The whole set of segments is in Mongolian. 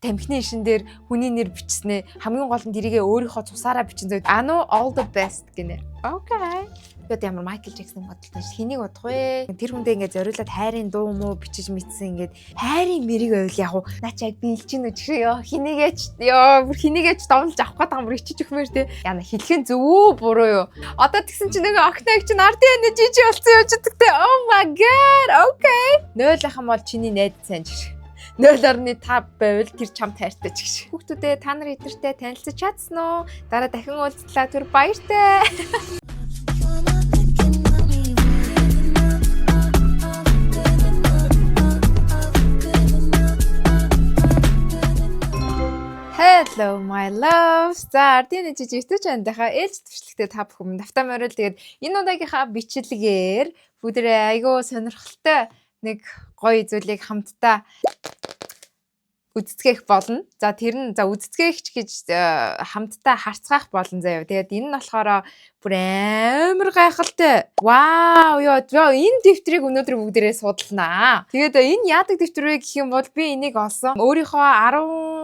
тамхины ишин дээр хүний нэр бичснэ. Хамгийн гол нь тэрийгээ өөрийнхөө цусаараа бичин зөө. Ано all the best гинэ. Окей. Тэгээд ямар Майкл Джексон бодолтой ш. Хэнийг бодох вэ? Тэр хүндээ ингээд зориулаад хайрын дуу муу бичиж мэдсэн ингээд хайрын мэрийг байвал яг уу наа чи яг биелж гинэ ч ёо хинийгээч давлж авах гэдэг юм ичиж өгмөр те. Яна хэлхэн зөв үү буруу юу? Одоо тэгсэн чинь нөгөө охиныг чинь ардын энэ жижиг болсон юм чиддэг те. Oh my god. Okay. 0 ахын бол чиний найз сайн ч. 0.5 байвал тэр чам тайртай ч гэж. Хүүхдүүдээ та нар эднэртэй танилцаж чадсан уу? Дараа дахин уулзлаа түр баяртай. Hello my loves. За ардын жижиг YouTube чанарынхаа ээлж төвчлэгтэй та бүхэн давтаа морил тэгээд энэ удаагийнхаа бичлэгээр бүгдээ айгүй сонирхолтой нэг гоё зүйлийг хамтдаа үздэсгэх болно. За тэр нь үздэсгэгч гэж хамтдаа харцгаах болно заяа. Тэгээд энэ нь болохоор бүр амар гайхалтай. Вау ёо энэ дэвтрийг өнөөдөр бүгдээрээ судалнаа. Тэгээд энэ яадаг дэвтэр вэ гэх юм бол би энийг олсон. Өөрийнхөө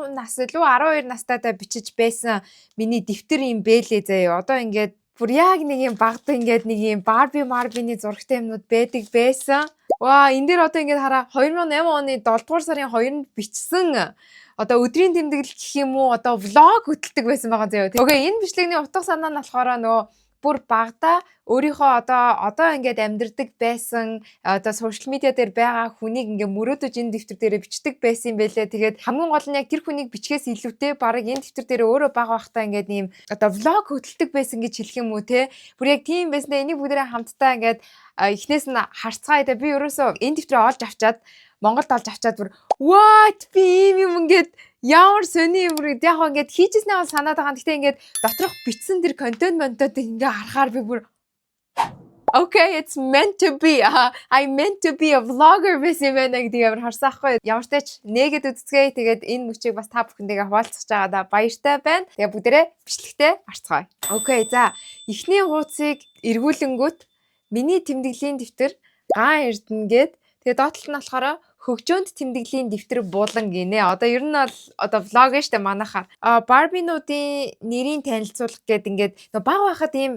10 нас илүү 12 настайдаа бичиж байсан миний дэвтэр юм бэлээ заяа. Одоо ингээд бүр яг нэг юм багт ингээд нэг юм Марбины зурагтай юмнууд байдаг байсан. Ваа энэ дээр одоо ингээд хараа 2008 оны 7 дугаар сарын 2-нд бичсэн одоо өдрийн тэмдэглэл гэх юм уу одоо влог хөтэлдэг байсан байгаа заяа. Окей энэ бичлэгний утга санаа нь болохоор нөгөө бүр багада өөрийнхөө одоо ингээд амьдардаг байсан одоо сошиал медиа дээр байгаа хүнийг ингээд мөрөөдөж энэ дэвтэр дээрээ бичдэг байсан юм байлээ. Тэгээд хамгийн гол нь яг тэр хүнийг бичгээс илүүтэй бараг энэ дэвтэр дээрээ өөрөө бага байхдаа ингээд ийм одоо влог хөтэлдэг байсан гэж хэлэх юм уу те. Бүр яг тийм байснаа энийг бүгдээ хамтдаа ингээд эхнээс нь харцгаа идэ би ерөөсөө энэ дэвтрээ олж авчаад Монголд олж авчаад бүр what би юм ингээд ямар сони юм яг ингээд хийжснээ бол санаад байгаа. Гэхдээ ингээд доторх бичсэн тэр контент ингээд харахаар би бүр okay it's meant to be. I meant to be a vlogger гэсэн юм байна гэдэг ямар харсаахгүй. Ямар ч тач нэгэд үзцгээе. Тэгээд энэ мөчийг бас та бүхэндээ хуваалцах жагаадаа баяртай байна. Тэгээд бүгдээрээ бичлэгтээ харцгаая. Okay за эхний хуудсыг эргүүлэнгүүт миний тэмдэглэлийн дэвтэр гаан эрдэнэ гээд тэгээд доотлол нь болохоор хөгжөөнд тэмдэглэлийн дэвтэр буулан гинэ. Одоо ер нь бол одоо влог нь штэ манахаар барбинуудын нэрийн танилцуулга гээд ингээд баг байхад ийм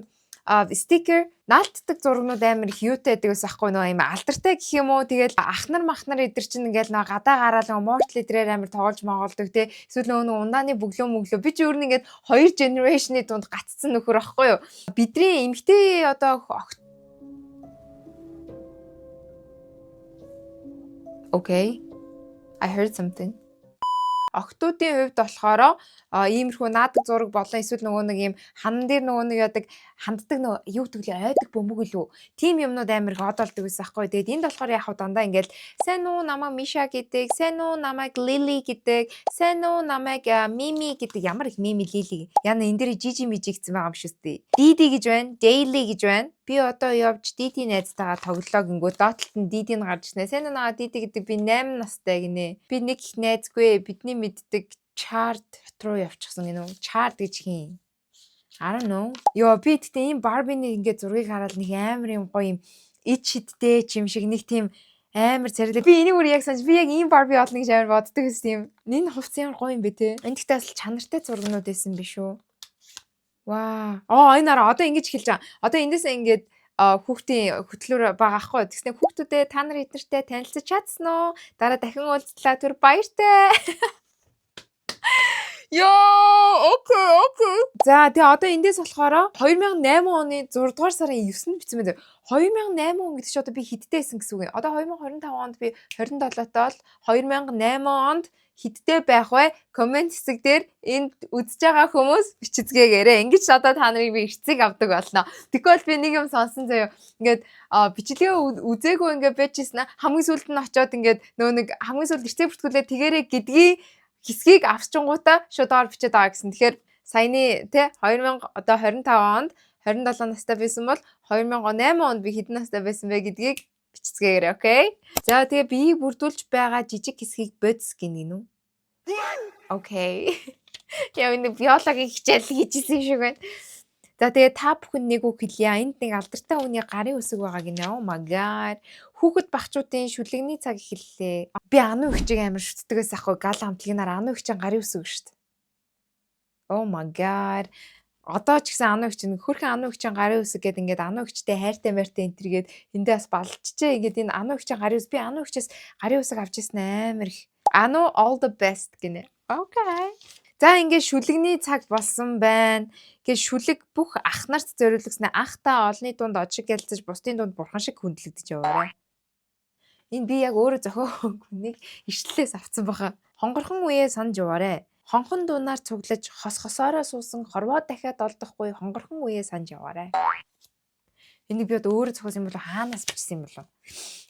стикер наалтдаг зургнууд амар их юутай байдаг ус ахгүй нөө юм алдартай гэх юм уу. Тэгээд ахнар махнар эдэр чинь ингээл нөө гадаа гараал мууртл эдрээр амар тоглож моголдог те. Эсвэл нөө ундааны бөглөө би ч өөр нь ингээд 2 generation-ы дунд гацсан нөхөр ахгүй юу. Бидний эмгтэй одоо Okay. I heard something. Охтуудын хувьд болохоор иймэрхүү наадаг зураг болон эсвэл нөгөө нэг юм хан дээр нөгөө нэг яадаг ханддаг нөгөө юу гэвэл айдаг бөмбөг лүү. Тим юмнууд амар их одолдог байсан байхгүй. Тэгээд энд болохоор яг дандаа ингээл сайн уу намайг Миша гэдэг, сайн уу намайг Лили гэдэг, сайн уу намайг Мими гэдэг ямар их Мими Лили. Яна энэ дээр жижи мижи гэсэн байгаа юм шүү дээ. Диди гэж байна, Daily гэж байна. Би одоо явж Диди найзтайгаа тоглоо гингүү доотлолт нь Дидийг гарч ирнэ. Сайн уу намайг Диди гэдэг би 8 настай гинэ. Би нэг их найзгүй бидний мэддэг чарт руу явчихсан гинэ. Чарт гэж хин. I don't know. Йоо би тэгтээ ийм Барбины ингээд зургийг хараад нэг амар юм гоё юм ид шидтэй ч юм шиг нэг тийм амар царилаа. Би энийг өөр яг санаж би яг ийм Барби олно гэж амар боддог гэсэн юм. Энэ хувцас ямар гоё юм бэ те. Энэ тэгтээ асал чанартай зургнууд байсан биш үү? Ваа. Энэ араа одоо ингэж хэлж байгаа. Одоо эндээсээ ингээд хүүхдийн хөтлөөр байгаа ахгүй. Тэгснэ хүүхдүүдээ та нар эднэртэй танилцаж чадсан уу? Дараа дахин уулзлаа түр баяртай. Ёо, окей. За тэгээ одоо эндээс болохоор 2008 оны 6 дугаар сарын 9-нд бичсэн байна. 2008 он гэдэг чинь одоо би хэдтэй байсан гэсэн үг юм. Одоо 2025 онд би 27-т бол 2008 онд хэдтэй байх вэ? Комент хэсэг дээр энд үзэж байгаа хүмүүс бичицгээгээрэй. Ингэж одоо та нарыг би эцэг авдаг болно. Тэгвэл би нэг юм сонсон заяа. Ингээд бичлэгээ үзээгүй ингээд байжсэн хамгийн сүүлд нь очиод ингээд нөө нэг хамгийн сүүлд эцэг бүртгүүлээ тэгэрэй гэдгийг хэсгийг авсчингуудаа шууд доор бичээд байгаа гэсэн. Тэгэхээр саяны тий 2025 онд 27 настай байсан бол 2008 онд би хэдэн настай байсан бэ гэдгийг бичцгээе, окей? За тэгээ биеийг бүрдүүлж байгаа жижиг хэсгийг бодис гинэ үү? Окей. Яа энэ биологийн хичээл хийжсэн шиг байна. За тэгээ та бүхэн нэг үг хэлье. Энд нэг алдартай хүний гарын үсэг байгаа гинэ. Oh my god. Хүүхэд багчуудын шүлэгний цаг эхэллээ. Би ану ихчиг амар шүтдэгээс ахгүй гал хамтлагнаар ану ихчийн гарын үсэг шүү дээ. Oh my god. Одоо ч гэсэн ану ихч нэг хөрхэн ану ихчийн гарын үсэг гэдэг ингээд ану ихчтэй хайртай мэртэй энтергээд эндээ бас балчжээ. Ингээд энэ ану ихчийн гарын үсэг би ану ихчээс гарын үсэг авч ирсэн амар их. Ану all the best гинэ. Okay. За ингээд шүлэгний цаг болсон байна. Ингээд шүлэг бүх ах нарт зориулсан ах та олны дунд очиг ялцаж бусдын дунд бурхан шиг хүндлэгдэж яваарай. Энэ би яг өөрөө зохион хүнийг ишлэлээс авсан баха. Хонгорхон үеэ санаж яваарай. Хонхон дуунаар цуглаж хосхосоороо суусан хорвоо дахиад олдохгүй хонгорхон үеэ санаж яваарай. Энийг би одоо өөрөө зохиосон юм болоо хаанаас бичсэн юм болоо?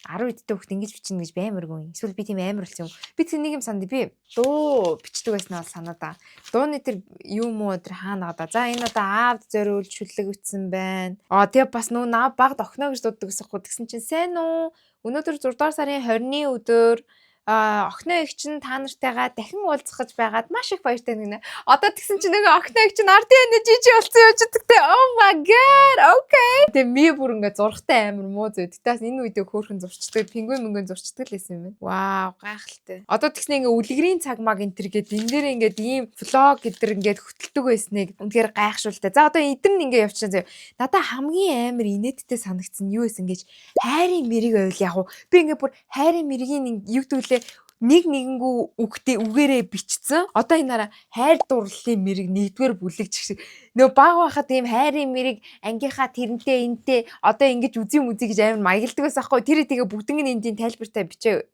10 эдтэй хүүхд ингэж бичнэ гэж баймаргүй. Эсвэл би тийм амар болсон юм. Би тэр нэг юм санд би дуу бичдэг байснаа бол санаа да. Дууны тэр юм уу тэр хаана гадаа. За энэ одоо аавд зориулж шүлэг ütсэн байна. Тэгээ бас нөө наав багд охиноо гэж дууддаг гэсэхгүй. Тэгсэн чинь сайн уу? Өнөөдөр 6 дугаар сарын 20-ны өдөр охиноо их чинь та нартайгаа дахин уулзах гэж байгаад маш их баяртай нэгнэ. Одоо тэгсэн чинь нөгөө охиноо их чинь RDN жижиг болсон юм ч гэдэгтэй. Oh my god. Okay. Тэгээ ми бүр ингээ зургтай амар муу зөө. Тэгтээс энэ үедээ хөөрхөн зурчдаг, пингвин зурчдаг л байсан юм байна. Вау, гайхалтай. Одоо тэгснэ ингээ үлгэрийн цаг маг энэ төр гээд энэ дээр ингээ ийм влог гэдэр ингээ хөтэлдэг байсныг үнэхээр гайхшуултай. За одоо эдэр нь ингээ явчихсан зөө. Надаа хамгийн амар инээдтэй санагдсан юу байсан гэж хайрын мэрийг байвал яг уу. Би ингээ бүр хайрын мэрийн юу гэдүүлээ нэгэнгүү үгээрээ бичсэн. Одоо энэ хайр дурлалын мэрэг нэгдүгээр бүлэг шиг нөө баг байхад ийм хайрын мэрэг ангийнхаа тэрнтэй энтэй одоо ингэж үзье гэж амар маягладаг байсан аахгүй. Тэр тэгээ бүгднийг эндийн тайлбартай бичээ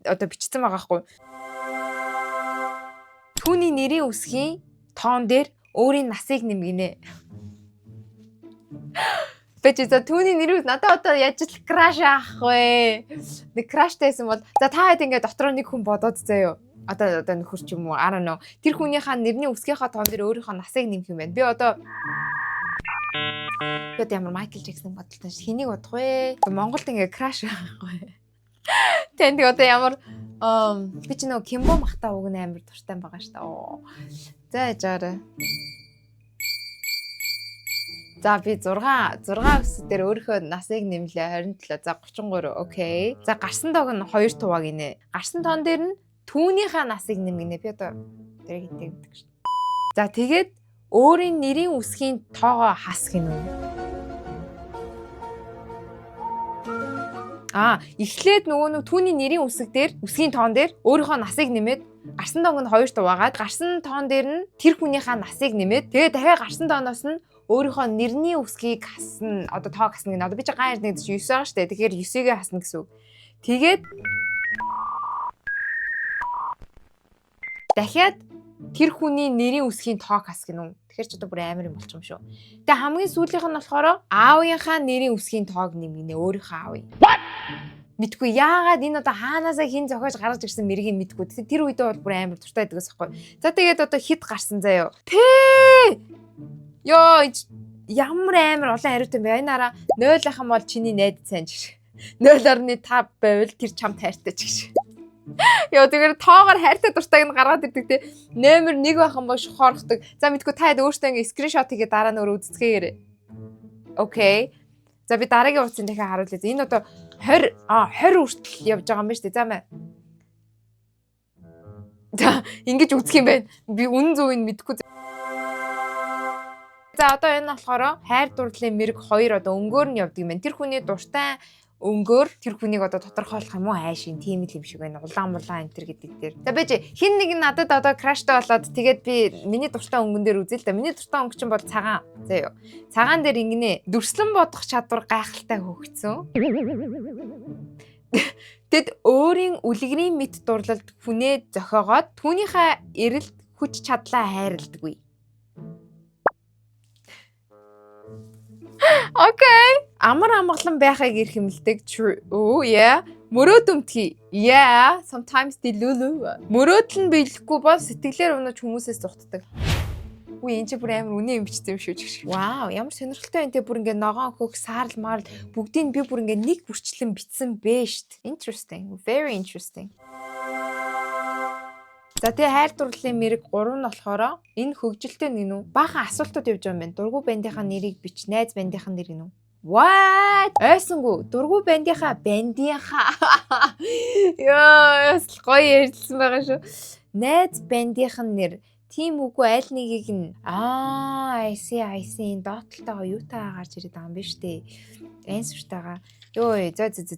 одоо бичсэн байгаа аахгүй. Түүний нэрийн үсгийн тоон дээр өөрийн насыг нэмгэнэ. Бэч за түүний нэр надад одоо яаж л краш аах вэ? Нэг краштэйсэн бол за та хэд ингээ дотроо нэг хүн бодоод заяа. Одоо нөхөр ч юм уу I don't know. Тэр хүнийхээ нэрний үсгийнхаа тоон дээр өөрийнхөө насыг нэмэх юм байна. Би одоо ямар Майкл Джексон бодлоо ш. Хэнийг бодох вэ? Монголд ингээ краш аах вэ? Тэнд одоо ямар би ч нөгөө Кимбо махта уг нь амар дуртай байгаа ш та. За яжаарай. За би 6 өс дээр өөрийнхөө насыг нэмлээ 27. За 33. Окей. За гарсан тоог нь 2 туваа гинэ. Гарсан тоон дээр нь түүнийхээ насыг нэмгэнэ. Би одоо тэр гэдэг гэдэг шүү. За тэгээд өөрийн нэрийн үсгийн тоогоо хас гинэ. Эхлээд нөгөө түүний нэрийн үсэг дээр үсгийн тоон дээр өөрийнхөө насыг нэмээд гарсан тоог нь 2 туваагаад гарсан тоон дээр нь тэр хүнийхээ насыг нэмээд тэгээд дахиад гарсан тооноос нь өөрийнхөө нэрний үсгийг хасна. Одоо тоог хасна гэнэ. Одоо би чи гааж нэг 9 байгаа штэ. Тэгэхээр 9-ийг хасна гэсэн үг. Тэгээд дахиад тэр хүний нэрийн үсгийн тоог хас гэнэ. Тэгэхээр ч одоо бүр амар юм болчих юм шүү. Тэгээ хамгийн сүүлийнх нь болохоор аавынхаа нэрийн үсгийн тоог нэмгэнэ. Өөрийнхөө аавын. Мэдгүй яагаад энэ одоо хаанаасаа хин зохиож гаргаж ирсэн мэргийг мэдгүй. Тэр үедээ бол бүр амар дуртай байдаг гэсэн байхгүй. За тэгээд одоо хит гарсан заяа. Ёо ямар амар олон хариутай бэ? Энэ 0-ийнхан бол чиний найд сайн ч гэж. 0.5 байвал тэр чамд хайртай ч гэж. Ёо тэгэхээр тоогоор хайртай дуртайг нь гаргаад ирдэг те. Номер 1 байхан бол шухоорхдаг. За мэдгүй та хэд өөртөө ингээ скриншот хийгээ дараа нь өөр үздэцгээе. Окей. За би дараагийн утсыг дахиад харуулъя. Энэ одоо 20 хүртэл явж байгаа юм байна шүү дээ. За мэ. За ингэж үзэх юм байна. Би үнэн зөвийг мэдэхгүй. За одоо энэ болохоор хайр дурлалын мэрэг 2 одоо өнгөөр нь явдаг юм байна. Тэр хүний дуртай өнгөөр тэр хүнийг одоо тодорхойлох юм уу хайшин тийм л юм шиг байна. Улаан энэ төр гэдэг дээр. За бэж хин нэг надад одоо краштай болоод тэгээд би миний дуртай өнгөн дээр үзээ л да. Миний дуртай өнгө чинь бол цагаан. За юу. Цагаан дээр ингэнэ дүрслэн бодох чадвар гайхалтай хөгцсөн. Тэд өөрийн үлгэрийн мэд дурлалд хүнээ зохиогоод түүнийхээ эрэлт хүч чадлаа хайрладаггүй. Окей. Амар амгалан байхыг эрхэмлдэг. Oh yeah. Мөрөөдөмтгий. Yeah, sometimes delulu. Мөрөөдөл нь биелэхгүй бол сэтгэлээр унаж хүмүүсээс зугтдаг. Үгүй энэ ч бүр амар үнэн юм бичсэн юм шүү ч. Вау, ямар сонирхолтой энэ бүр ингээ ногоон хөх саарл марл бүгдийг би бүр ингээ нэг бүрчлэн бичсэн бэ штт. Interesting. Very interesting. За тэгээ хайр дурлалын мэрэг 3 нь болохоор энэ хөгжилтэй нэг нү баахан асуултууд явж байгаа юм байна. Дургу бандийнхаа нэрийг бич, найз бандийнхаа нэрийг нү. What? Ойсонгүй. Дургу бандийнхаа Ёо, гоё ярьсан байгаа шүү. Найз бандийнх нь нэр. Тийм үгүй аль нэгийг нь I see доотлолтойгоо юутай гарч ирээд байгаа юм биш үү? Ансвертайгаа. Йоо,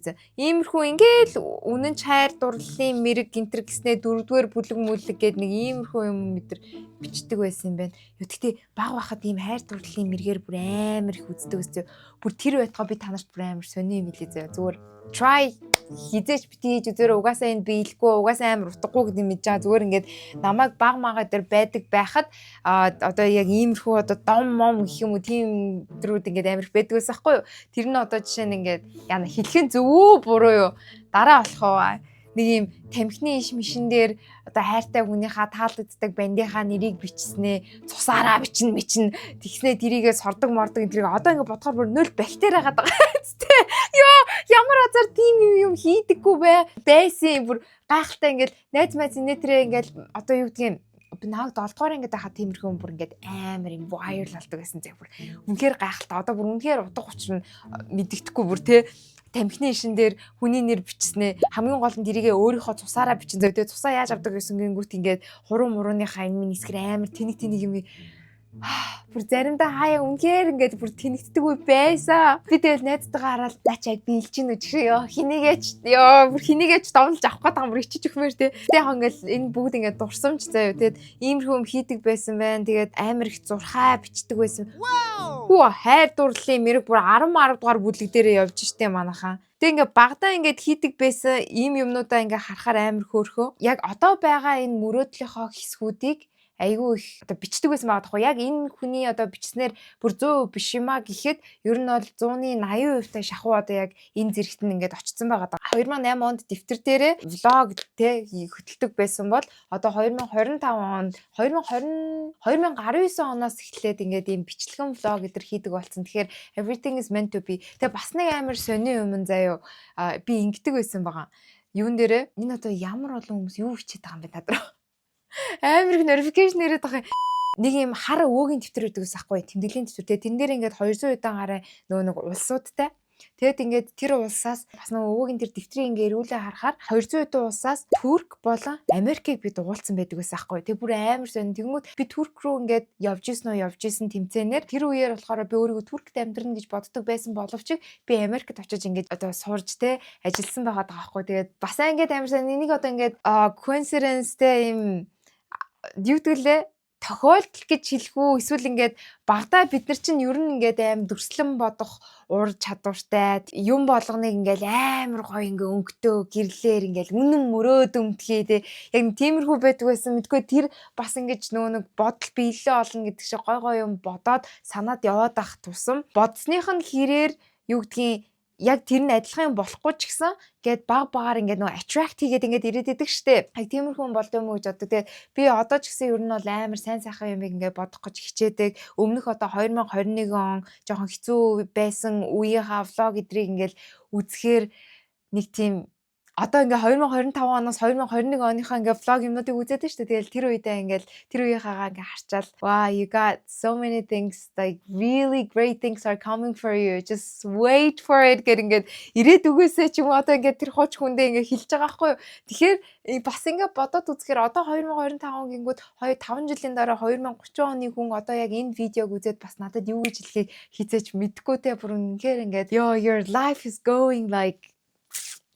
за. Иймэрхүү ингээл үнэн ч хайр дурлалын мэрэг гинтер гэснээр дөрөвдүгээр бүлэг мүлэг гээд нэг иймэрхүү юм мэдэр бичдэг байсан юм байна. Юу гэхдээ баг байхад ийм хайр дурлалын мэргээр бүр амар их үздэг өстэй. Бүр тэр байтугай би танарт бүр амар сони юм хэлээ заяа. Зүгээр try хизээч бити хийж үзээрэй. Угаасаа энэ биелэхгүй, угаасаа амар утгагүй гэдэг мэдэж байгаа. Зүгээр ингээд намайг баг магаа дээр байдаг байхад одоо яг иймэрхүү одоо дом мом гэх юм уу тийм дөрүүд ингээд амар их байдаг байсан байхгүй юу? Тэр нь одоо жишээ нь ингээд яна хэлхэн зөв үү буруу юу? Дараа болохоо нэг юм тамхины иш мишин дээр одоо хайртай хүнийхээ таалагддаг бандийнхаа нэрийг бичснээ, цусаараа бичнэ. Тэгснээ тэрийгээ сордог мордог энэ одоо ингээд бодохоор бүр нөл бактери хагаад байгаа зү. Йоо, ямар азар тийм юм хийдэггүй байсан. Бүр гайхалтай ингээд найз майз инээтрээ ингээд одоо юу гэдгийг би нааг 7 дугаар ингээд хахад тиймэрхүү бүр ингээд амар юм viral болдог гэсэн зэ бүр үнэхээр гайхалтай. Одоо бүр үнэхээр утга учир нь мэддэхгүй бүр те тамхины ишин дээр хүний нэр бичснээ хамгийн гол нь тэрийгээ өөрийнхөө цусаараа бичин зөө те цусаа яаж авдаг гэсэн гингүүт ингээд хуруу мурууныхаа энэ минь эсгэр амар тэнэг юм бүр заримдаа хаяа үнэхээр ингээд бүр тэнэгддэггүй байсан. Би тэгэл найзтайгаа хараад наач яг биелж гин үгүй ёо хинийгээч довлж авах гээд байгаа бүр ичиж өгмөр те. Тэг яг ингээд энэ бүгд ингээд дурсамж заяа. Тэгэд иймэрхүү юм хийдэг байсан байна. Тэгээд амар их зурхаа бичдэг байсан. Хөө хайр дурлалын мэрэг бүр 10 дугаар бүлэг дээрээ явж штэ манайхаа. Тэг ингээ багадаа ингээд хийдэг байсан ийм юмнуудаа ингээ харахаар амар хөөрхөө. Яг одоо байгаа энэ мөрөөдлийнхоо хэсгүүдийг айгүй их одоо бичдэг байсан байгаа тохоо. Яг энэ хүний одоо бичснээр бүр 100% биш юма гэхэд ер нь бол 180% та шахуу одоо яг энэ зэрэгт нь ингээд очсон байгаа даа. 2008 онд дэвтэр дээрээ влог те хөтэлдэг байсан бол одоо 2025 онд 2019 оноос эхлээд ингээд ийм бичлэгэн влог гэдэр хийдэг болсон. Тэгэхээр everything is meant to be. Тэгээ бас нэг амар сони юм заяо. Би ингэдэг байсан байгаа. Юун дээрээ энэ одоо ямар олон хүмүүс юу хичээд байгаа юм бэ надад. Амар их notification ирээд байгаа юм. Нэг юм хар өвөгийн дэвтэр өгдөг ус ахгүй тэмдэглэлийн дэвтэр те тэн дээр ингээд 200 удаан гараа нэг улсуудтай. Тэгэд ингээд тэр улсаас бас нөгөө өвөгийн тэр дэвтрийг ингээд эргүүлээ харахаар 200 удаа улсаас Турк болон Америкийг би дугуулсан байдаг ус ахгүй. Тэг бүр амар сонь тэгэнгүүт би Турк руу ингээд явж исэн тэмцээнээр тэр үеэр болохоор би өөрийгөө Туркт амьдрна гэж боддог байсан боловч би Америкт очиж ингээд одоо сурж те ажилласан байгаа даахгүй. Тэгээд бас ингээд амар сонь энийг одоо ингээд coincidence те юм дивдгэлээ тохиолдол гэж хэлэх үү эсвэл ингээд багадаа бид нар чинь ер нь ингээд аим дүрслэн бодох ур чадвартай юм болгоныг ингээд амар гоё ингээд өнгөтөө гэрлээр ингээд үнэн мөрөөд өмтгий те яг тиймэрхүү байдаг байсан мэдгүй тэр бас ингээд нөгөө нэг бодол биелээ олон гэдэг шиг гоё юм бодоод санаад яваад ах тусам бодсных нь хэрээр юу гэдгийг яг тэр нь адилхан юм болохгүй ч гэсэн гээд багаар ингээд нөгөө attract хийгээд ингээд ирээд идэг штэ. Яг тиймэрхүү юм болд юм уу гэж боддог. Тэгээд би одоо ч гэсэн ер нь бол амар сайн сайхан юм ингээд бодох гэж хичээдэг. Өмнөх одоо 2021 он жоохон хэцүү байсан үеийнхаа влог эдрийг ингээд үзэхээр нэг тийм одоо ингээ 2025 оноос 2021 оныхаа ингээ влог юмнуудыг үзээд байна шүү дээ. Тэгэл тэр үедээ ингээл тэр үеийнхаагаа ингээ харчаал wow you got so many things like really great things are coming for you just wait for it гэр ингээд ирээд үгээсээ ч юм одоо ингээ тэр хууч хүндээ ингээ хэлж байгаа байхгүй юу. Тэгэхээр бас ингээ бодоод үзэхээр одоо 2025 гингүүд 5 жилийн дараа 2030 оны хүн одоо яг энэ видеог үзээд бас надад юу гэж хэлхийг хизээч мэдэхгүй те бүр үнэхээр ингээд your life is going like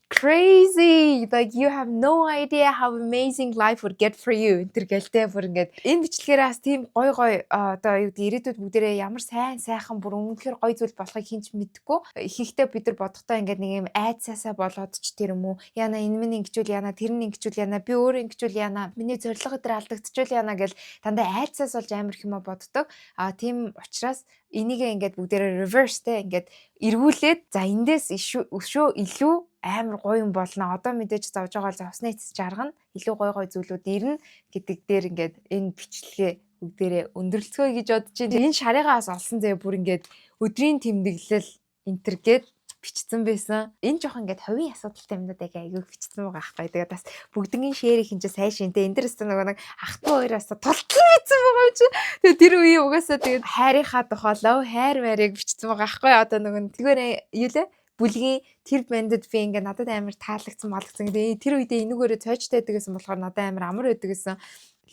crazy like you have no idea how amazing life would get for you тэр гэлтэй бүр ингээд энэ бичлэгээрээс тийм гой одоо юу гэдэг ирээдүйд бүгдээрээ ямар сайхан бүр үнэхээр гой зүйл болохыг хинч мэдгүй ихэнхдээ бид нар бодохдоо ингээд нэг юм айцаасаа болоод ч тэр юм уу яна энэ минь ингэчүүл яна тэр нь ингэчүүл яна би өөр ингэчүүл яна миний зорилго дээр алдагдчихвал яна гэл дандаа айцаас болж амар их юм боддог тийм учраас энийгээ ингээд бүгдээрээ reverse те ингээд эргүүлээд за эндээс өшөө илүү амар гоё юм болно. Одоо мэдээж завж байгаа л усны эцэс жаргана. Илүү гоё зүйлүүд ирнэ гэдэг дээр ингээд энэ бичлэгээ бүгдээрээ өндөрлцгөө гэж бодож байна. Энэ шарыгаас олсон зэ бүр ингээд өдрийн тэмдэглэл энтергээд бичсэн байсан. Энэ жоох ингээд хувийн асуудалтай юмнууд яг айгүй бичсэн байгаа аахгүй. Тэгээд бас бүгднийг шеэр их энэ сайн шинтэй энэ дэрэс нөгөө нэг ахтуу хоёроос тултлан бичсэн байгаа юм чи. Тэгээд тэр үеийн угаасаа тэгээд хайрынхаа тухай лав хайр марийг бичсэн байгаа аахгүй. Одоо нөгөө тэгвэр юу лээ бүлгийн тэр бандд би ингээ надад амар таалагдсан малгцсан гэдэг. Тэр үедээ энүүгээрээ цойчтой байдаг гэсэн болохоор надад амар амар байдаг гэсэн.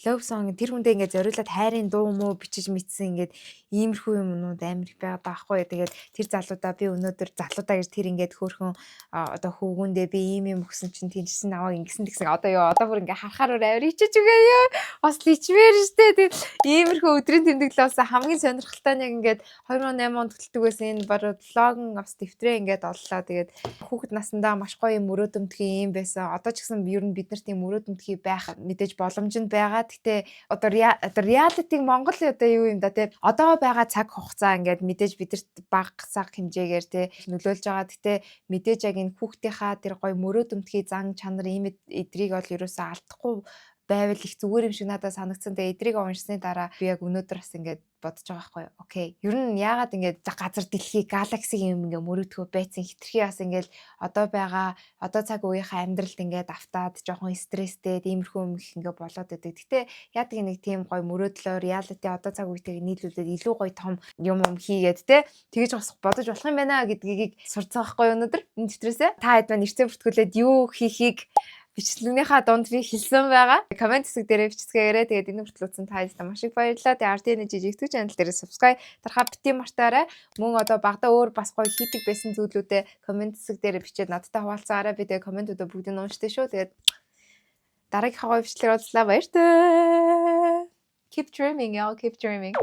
Love song тэр хүндээ ингээ зориулаад хайрын дуу муу бичиж мэдсэн ингээд иймэрхүү юмнууд амар их байгаа байхгүй. Тэгээд тэр залуудаа би өнөөдөр залуудаа гэж тэр ингээд хөөхөн одоо хөвгүндээ би ийм юм өгсөн чинь тэнцсэн аваа ингэсэн тэгсэн одоо ёо одоо бүр ингээ харахаар амар ичиж үгээ ёо бас ичмээр штэ. Тэгээд иймэрхүү өдрийн тэмдэглэл болсон хамгийн сонирхолтой нь яг ингээд 2008 онд төгөлдөг байсан энэ баруун влогн бас дэвтрээ ингээд оллоо. Тэгээд хүүхэд насндаа маш гоё юм мөрөөдөмтгий юм байсан. Одоо ч гэсэн ер нь бид нар тийм мөрөөдөмтгий байх мэдээж боломжнд байгаа. Гэтэ одоо реалитиг Монгол одоо юу юм да те одоо байгаа цаг хугацаа ингээд мэдээж бидэрт бага цаг хэмжээгээр те нөлөөлж байгаа. Гэтэ мэдээж яг энэ хүүхдийнхаа тэр гоё мөрөөдөмтгий зан чанар ийм эдрийг бол ерөөсөө алдахгүй байвал их зүгээр юм шиг надад санагдсан. Тэгээ эдрийг уншсны дараа би яг өнөөдөр бас ингээд бодож байгаа байхгүй юу. Окей. Ер нь яагаад ингээд газар дэлхий галаксигийн юм ингээд мөрөөдгөө байцсан хитрхи бас ингээд одоо байгаа одоо цаг үеийнхаа амьдралд ингээд автаад жоохон стресстэй иймэрхүү юм их ингээд болоод байдаг. Гэтэ яадаг нэг тийм гоё мөрөөдлөөр реалити одоо цаг үетэйг нийлүүлээд илүү гоё том юм хийгээд те тэгэж бас бодож болох юм байна гэдгийг сурцсан байхгүй юу өнөөдөр энэ дэвтрээсээ та хэд маань нэрцээ бүртгүүлээд юу хийхийг бичлэгнийхаа дунд би хэлсэн байгаа. Комент хэсэг дээрээ бичсгээрээ тэгээд энэ хүртэл үзсэн та бүхэнд маш их баярлалаа. Тэгээд RDN YouTube channel дээрээ subscribe дарахаа бити мартаарай. Мөн одоо багада өөр бас гоё хийдэг байсан зүйлүүдээ комент хэсэг дээрээ бичээд надтай хуваалцаарай. Би тэгээд комментуудаа бүгдийг уншдаг шүү. Тэгээд дараагийнхаа гоё бичлэгээр уулзлаа баяр таа. Keep dreaming, y'all. Keep dreaming.